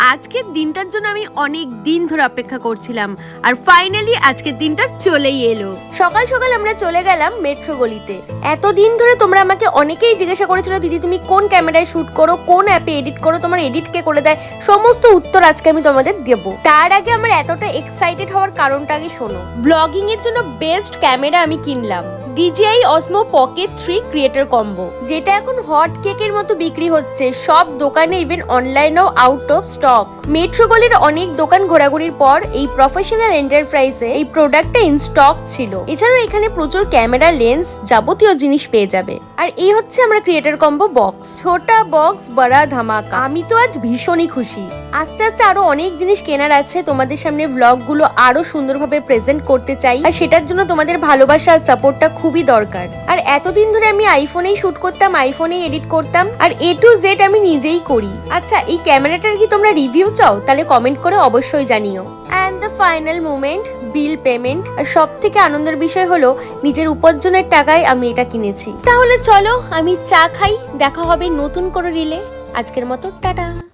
আজকের দিনটার জন্য আমি অনেক দিন ধরে অপেক্ষা করছিলাম আর ফাইনালি আজকের দিনটা চলেই এলো। সকাল সকাল আমরা চলে গেলাম মেট্রো গলিতে। এতদিন ধরে তোমরা আমাকে অনেকেই জিজ্ঞাসা করেছিল, দিদি তুমি কোন ক্যামেরায় শুট করো, কোন অ্যাপে এডিট করো, তোমার এডিট কে করে দেয়, সমস্ত উত্তর আজকে আমি তোমাদের দেব। তার আগে আমার এতটা এক্সাইটেড হওয়ার কারণটা আগে শোনো। ব্লগিং এর জন্য বেস্ট ক্যামেরা আমি কিনলাম DJI Osmo Pocket 3 creator combo, যেটা এখন হট কেকের মতো বিক্রি হচ্ছে সব দোকানে, ইভেন অনলাইনেও আউট অফ স্টক। মেট্রো গলির অনেক দোকান ঘোরাঘুরির পর এই প্রফেশনাল এন্টারপ্রাইজে এই প্রোডাক্টটা ইন স্টক ছিল। এছাড়াও এখানে প্রচুর ক্যামেরা, লেন্স, যাবতীয় জিনিস পেয়ে যাবে। আর এই হচ্ছে আমরা ক্রিয়েটর কম্বো বক্স। ছোটা বক্স বড়া ধামাকা। আমি তো আজ ভীষণই খুশি। আস্তে আস্তে আরো অনেক জিনিস কেনার আছে, তোমাদের সামনে ব্লগগুলো আরো সুন্দরভাবে প্রেজেন্ট করতে চাই, আর সেটার জন্য তোমাদের ভালোবাসা আর সাপোর্টটা খুবই দরকার। আর এতদিন ধরে আমি আইফোনেই শুট করতাম, আইফোনেই এডিট করতাম, আর A to Z আমি নিজেই করি। আচ্ছা, এই ক্যামেরাটার কি তোমরা রিভিউ চাও? তাহলে কমেন্ট করে অবশ্যই জানিও। And the final moment, bill payment. আর সব থেকে আনন্দের বিষয় হলো নিজের উপার্জনের টাকায় আমি এটা কিনেছি। তাহলে চলো আমি চা খাই, দেখা হবে নতুন করে রিলে। আজকের মতো টাটা।